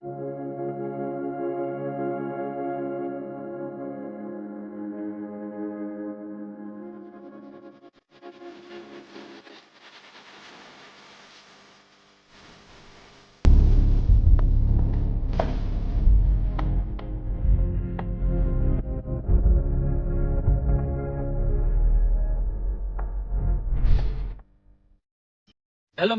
Hello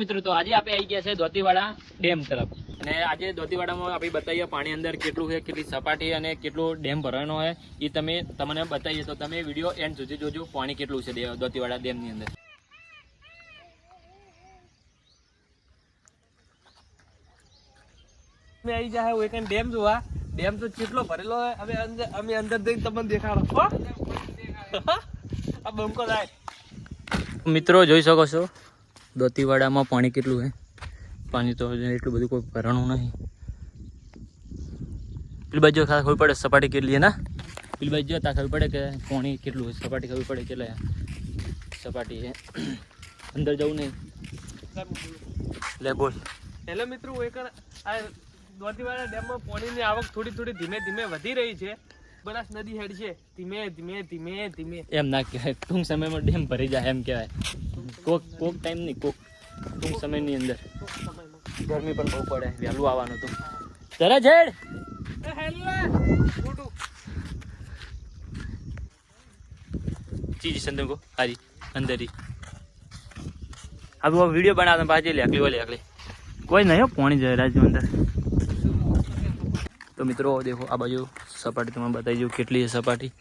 મિત્રો, તો આજે આપણે આવી ગયા છે દોતીવાડા ડેમ તરફ અને આજે દોતીવાડામાં આપણે બતાવીએ પાણી અંદર કેટલું છે, કેટલી સપાટી અને કેટલો ડેમ ભરાવાનો છે એ તમને બતાવીએ. તો તમે વિડીયો એન્ડ સુધી જોજો પાણી કેટલું છે દોતીવાડા ડેમની અંદર. આવી જાય એક ડેમ જોવા. ડેમ તો કેટલો ભરેલો હોય. હવે અમે અંદર જઈને તમને દેખાડો. આ બંકો થાય. મિત્રો જોઈ શકો છો દોતીવાડામાં પાણી કેટલું છે. પાણી તો એટલું બધું કોઈ ભરાણું નહીં. પેલી બાજુ ખબર પડે સપાટી કેટલી છે ને. પેલી બાજુ જોતા ખબર પડે કે પાણી કેટલું છે. સપાટી ખબર પડે કેટલા સપાટી છે. અંદર જવું નહીં. લે બોલ. હેલો મિત્રો, એક આ દોતીવાડા ડેમમાં પાણીની આવક થોડી ધીમે ધીમે વધી રહી છે. બનાસ નદી હેડ છે ધીમે ધીમે ધીમે ધીમે. એમ ના કહેવાય, ટૂંક સમયમાં ડેમ ભરી જાય એમ કહેવાય. કોક ટાઈમ નહીં, કોક ટૂંક સમયની અંદર. ગરમી પણ બહુ પડે, વહેલું આવવાનું હતું. જરા જેડ ચીજ સંદર્ભો હારી અંદરી अब वो वीडियो बना दे बाजी ले अगली कोई नहीं हो पानी जाए राज्य अंदर. तो મિત્રો देखो આ બાજુ સપાટી તમને બતાવી દઉં કેટલી છે સપાટી.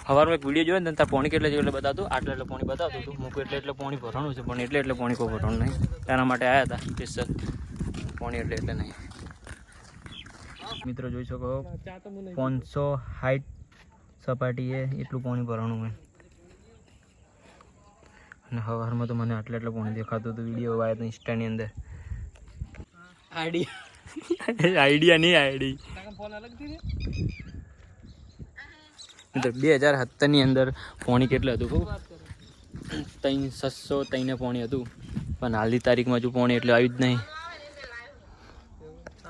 સવારમાં એક વિડીયો જોયો ને ત્યાં પાણી કેટલા છે એટલે બતાવતું. એટલે પાણી બતાવતું હતું. મૂકું એટલે પાણી ભરવાનું છે, પણ એટલે પાણી કોઈ ભરવાનું નહીં. તેના માટે આવ્યા હતા સ્પેશિયલ. પાણી એટલે નહીં. મિત્રો જોઈ શકો 560 સપાટી છે, એટલું પાણી ભરવાનું હોય. અને સવારમાં તો મને એટલે પાણી દેખાતું હતું. વિડીયો આવ્યા હતા ઇન્સ્ટાની અંદર. આઈડિયા નહીં આઈડી મિત્રો 2017 અંદર પાણી કેટલું હતું કહું? 603 પાણી હતું. પણ હાલની તારીખમાં હજુ પાણી એટલે આવ્યું જ નહીં.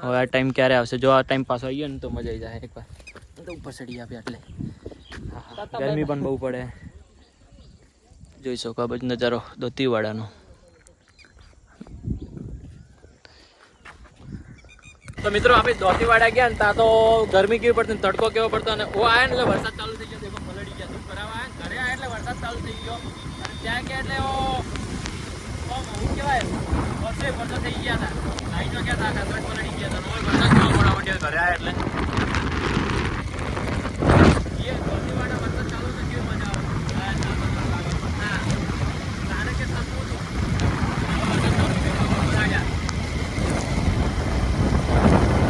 હવે આ ટાઈમ ક્યારે આવશે? જો આ ટાઈમ પાછો આવી ગયો ને તો મજા આવી જાય. એકવાર તો ઉપર ચડી આપે એટલે ગરમી પણ બહુ પડે. જોઈ શકો આ બધો નજારો દોતીવાડાનો. તો મિત્રો આપણે દોતીવાડા ગયા ને ત્યાં તો ગરમી કેવી પડતી, તડકો કેવો પડતો. અને ઓ આવ્યા ને એટલે વરસાદ ચાલુ થઈ ગયો. દેખો પલળી ગયા. દૂધ ભરાવા આવ્યા, ઘરે આવ્યા એટલે વરસાદ ચાલુ થઈ ગયો. અને ત્યાં ગયા એટલે શું કહેવાય વર્ષે થઈ ગયા હતા. લાઈનો ગયા હતા, પલળી ગયા હતા. વરસાદ જોવા મળવા માંડ્યો ઘરે આવ્યા એટલે.